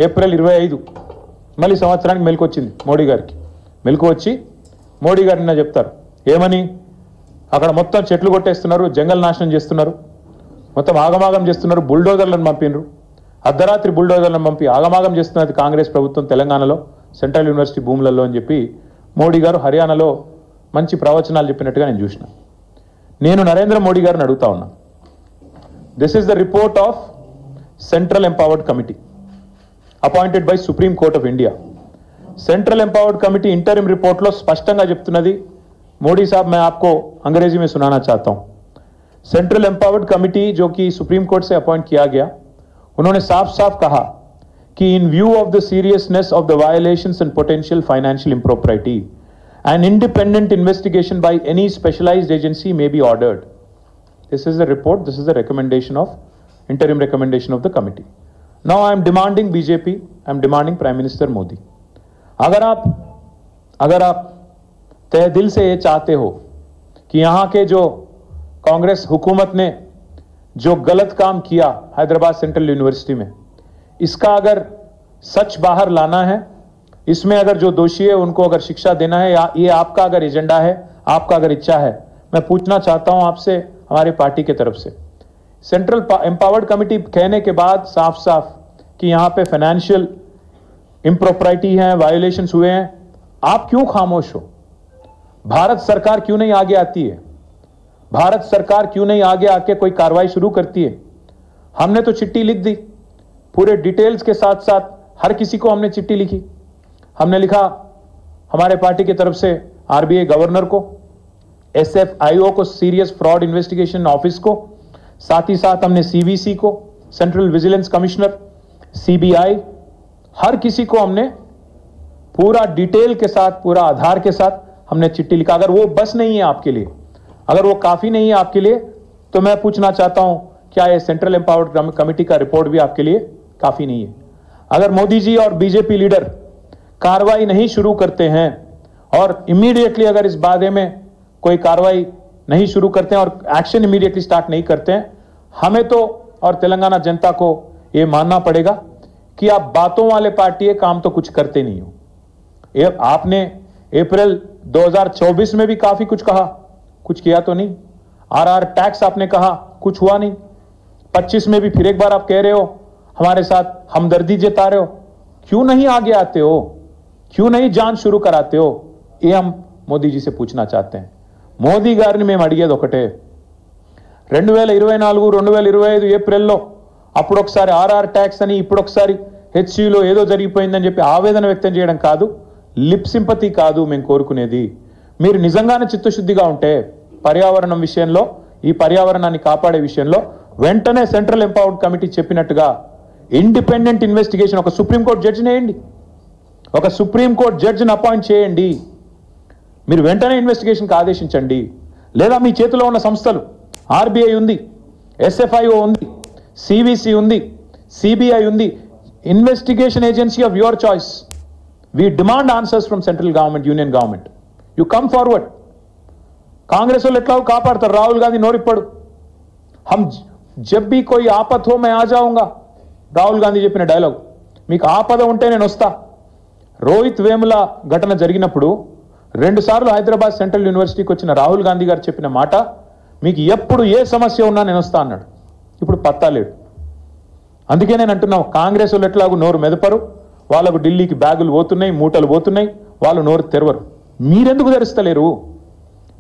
April 25 మళ్ళీ సంవత్సరానికి మెలుకొచ్చింది మోడీ గారికి. మెలుకు వచ్చి మోడీ గారు నిన్న చెప్తారు ఏమని, అక్కడ మొత్తం చెట్లు కొట్టేస్తున్నారు, జంగల్ నాశనం చేస్తున్నారు, మొత్తం ఆగమాగం చేస్తున్నారు, బుల్డోజర్లను పంపినరు, అర్ధరాత్రి బుల్డోజర్లను పంపి ఆగమాగం చేస్తున్నది కాంగ్రెస్ ప్రభుత్వం తెలంగాణలో సెంట్రల్ యూనివర్సిటీ భూములలో అని చెప్పి మోడీ గారు హర్యానాలో మంచి ప్రవచనాలు చెప్పినట్టుగా నేను చూసిన. నేను నరేంద్ర మోడీ గారిని అడుగుతా ఉన్నా, this is the report of central empowered committee appointed by Supreme Court of India. Central Empowered Committee interim report लो स्पष्टंगा చెప్తున్నది. मोदी साहब मैं आपको अंग्रेजी में सुनाना चाहता हूं. Central Empowered Committee जो कि Supreme Court से अपॉइंट किया गया, उन्होंने साफ-साफ कहा कि in view of the seriousness of the violations and potential financial impropriety, an independent investigation by any specialized agency may be ordered. This is the report, this is the recommendation of interim recommendation of the committee. Now I am demanding BJP, I am demanding Prime Minister Modi, अगर आप तहे दिल से ये चाहते हो कि यहाँ के जो कांग्रेस हुकूमत ने जो गलत काम किया हैदराबाद सेंट्रल यूनिवर्सिटी में, इसका अगर सच बाहर लाना है, इसमें अगर जो दोषी है उनको अगर शिक्षा देना है, या ये आपका अगर एजेंडा है, आपका अगर इच्छा है, मैं पूछना चाहता हूं आपसे, हमारे पार्टी की तरफ से, सेंट्रल एम्पावर्ड कमिटी कहने के बाद साफ साफ कि यहां पे फाइनेंशियल इम्प्रोप्राइटी है, वायोलेशंस हुए हैं, आप क्यों खामोश हो? भारत सरकार क्यों नहीं आगे आती है? भारत सरकार क्यों नहीं आगे आके कोई कार्रवाई शुरू करती है? हमने तो चिट्ठी लिख दी, पूरे डिटेल्स के साथ साथ हर किसी को हमने चिट्ठी लिखी. हमने लिखा हमारे पार्टी की तरफ से आरबीआई गवर्नर को, एसएफआईओ को, सीरियस फ्रॉड इन्वेस्टिगेशन ऑफिस को, साथ ही साथ हमने सीवीसी को, सेंट्रल विजिलेंस कमिश्नर, सीबीआई, हर किसी को हमने पूरा डिटेल के साथ, पूरा आधार के साथ हमने चिट्ठी लिखा. अगर वो बस नहीं है आपके लिए, अगर वो काफी नहीं है आपके लिए, तो मैं पूछना चाहता हूं क्या ये सेंट्रल एम्पावर्ड कमेटी का रिपोर्ट भी आपके लिए काफी नहीं है? अगर मोदी जी और बीजेपी लीडर कार्रवाई नहीं शुरू करते हैं और इमीडिएटली अगर इस बारे में कोई कार्रवाई नहीं शुरू करते हैं और एक्शन इमीडिएटली स्टार्ट नहीं करते हैं, हमें तो और तेलंगाना जनता को ये मानना पड़ेगा कि आप बातों वाले पार्टी है, काम तो कुछ करते नहीं हो. आपने अप्रैल 2024 में भी काफी कुछ कहा, कुछ किया तो नहीं. आरआर टैक्स आपने कहा, कुछ हुआ नहीं. 25 में भी फिर एक बार आप कह रहे हो हमारे साथ हमदर्दी जता रहे हो. क्यों नहीं आगे आते हो? क्यों नहीं जांच शुरू कराते हो? ये हम मोदी जी से पूछना चाहते हैं. మోదీ గారిని మేము అడిగేది ఒకటే, 2024-2025 ఏప్రిల్లో అప్పుడు ఒకసారి ఆర్ఆర్ ట్యాక్స్ అని, ఇప్పుడు ఒకసారి హెచ్సిలో ఏదో జరిగిపోయిందని చెప్పి ఆవేదన వ్యక్తం చేయడం కాదు, లిప్ సింపతి కాదు మేము కోరుకునేది. మీరు నిజంగానే చిత్తశుద్ధిగా ఉంటే పర్యావరణం విషయంలో, ఈ పర్యావరణాన్ని కాపాడే విషయంలో వెంటనే సెంట్రల్ ఎంపవర్డ్ కమిటీ చెప్పినట్టుగా ఇండిపెండెంట్ ఇన్వెస్టిగేషన్, ఒక సుప్రీంకోర్టు జడ్జిని వేయండి, ఒక సుప్రీంకోర్టు జడ్జిని అపాయింట్ చేయండి. మీరు వెంటనే ఇన్వెస్టిగేషన్కి ఆదేశించండి. లేదా మీ చేతిలో ఉన్న సంస్థలు, ఆర్బీఐ ఉంది, ఎస్ఎఫ్ఐఓ ఉంది, సివిసి ఉంది, సిబిఐ ఉంది, investigation agency of your choice. We demand answers from central government, union government. You come forward. Congress वाले एट्ला कापाडतारु, राहुल गांधी नोरिप्पडु. हम जब भी कोई आपत हो मैं आ जाऊंगा, राहुल गांधी చెప్పిన డైలాగ్. మీకు ఆపద ఉంటే నేను వస్తా. రోహిత్ వేముల ఘటన జరిగినప్పుడు 2 సార్లు హైదరాబాద్ సెంట్రల్ యూనివర్సిటీకి వచ్చిన రాహుల్ గాంధీ గారు చెప్పిన మాట, మీకు ఎప్పుడు ఏ సమస్య ఉన్నా నేను వస్తా అన్నాడు. ఇప్పుడు పత్తా లేడు. అందుకే నేను అంటున్నా, కాంగ్రెస్ వాళ్ళు ఎట్లాగూ నోరు మెదపరు, వాళ్ళకు ఢిల్లీకి బ్యాగులు పోతున్నాయి, మూటలు పోతున్నాయి, వాళ్ళు నోరు తెరవరు. మీరెందుకు తెరుస్తలేరు?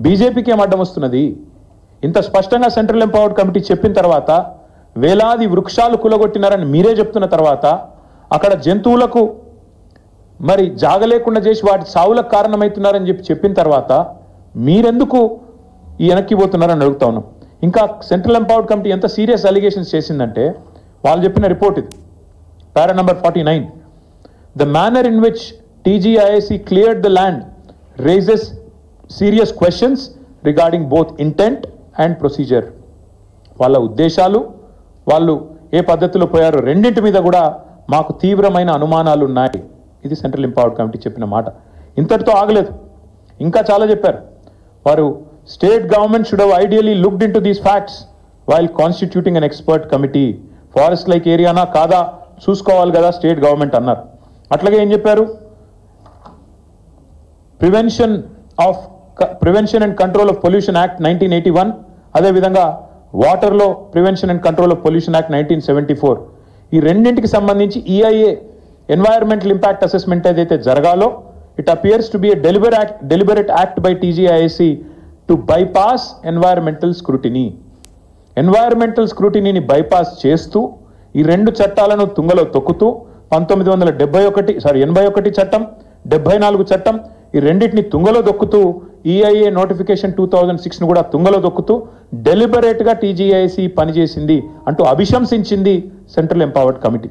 బీజేపీకి ఏం అడ్డం వస్తున్నది? ఇంత స్పష్టంగా సెంట్రల్ ఎంపవర్డ్ కమిటీ చెప్పిన తర్వాత, వేలాది వృక్షాలు కులగొట్టినారని మీరే చెప్తున్న తర్వాత, అక్కడ జంతువులకు మరి జాగలేకుండా చేసి వాటి సావులకు కారణమవుతున్నారని చెప్పిన తర్వాత మీరెందుకు ఈ వెనక్కి పోతున్నారని అడుగుతా ఉన్నాం. ఇంకా సెంట్రల్ ఎంపవర్డ్ కమిటీ ఎంత సీరియస్ అలిగేషన్స్ చేసిందంటే, వాళ్ళు చెప్పిన రిపోర్ట్ ఇది, పారా number 49. The manner in which TGIAC cleared the land raises serious questions regarding both intent and procedure. వాళ్ళ ఉద్దేశాలు, వాళ్ళు ఏ పద్ధతిలో పోయారో రెండింటి మీద కూడా మాకు తీవ్రమైన అనుమానాలు ఉన్నాయి. ఇది సెంట్రల్ ఎంపవర్డ్ కమిటీ చెప్పిన మాట. ఇంతటితో ఆగలేదు, ఇంకా చాలా చెప్పారు. వారు state government should have ideally looked into these facts while constituting an expert committee. Forest like ఏరియానా కాదా చూసుకోవాలి కదా స్టేట్ గవర్నమెంట్ అన్నారు. అట్లాగే ఏం చెప్పారు, prevention and control of pollution act 1981, అదేవిధంగా వాటర్లో prevention and control of pollution act 1974, ఈ రెండింటికి సంబంధించి ఈఐఏ ఎన్వైరన్మెంటల్ ఇంపాక్ట్ అసెస్మెంట్ ఏదైతే జరగాలో, it appears to be a deliberate act by TGIIC to bypass environmental scrutiny. Environmental స్క్రూటినీని బైపాస్ చేస్తూ ఈ రెండు చట్టాలను తుంగలో తొక్కుతూ 81 చట్టం, 74 చట్టం, ఈ రెండింటిని తుంగలో దొక్కుతూ ఈఐఏ నోటిఫికేషన్ 2006ను కూడా తుంగలో దొక్కుతూ డెలిబరేట్గా టీజీఐసి పనిచేసింది అంటూ అభిశంసించింది సెంట్రల్ ఎంపవర్డ్ కమిటీ.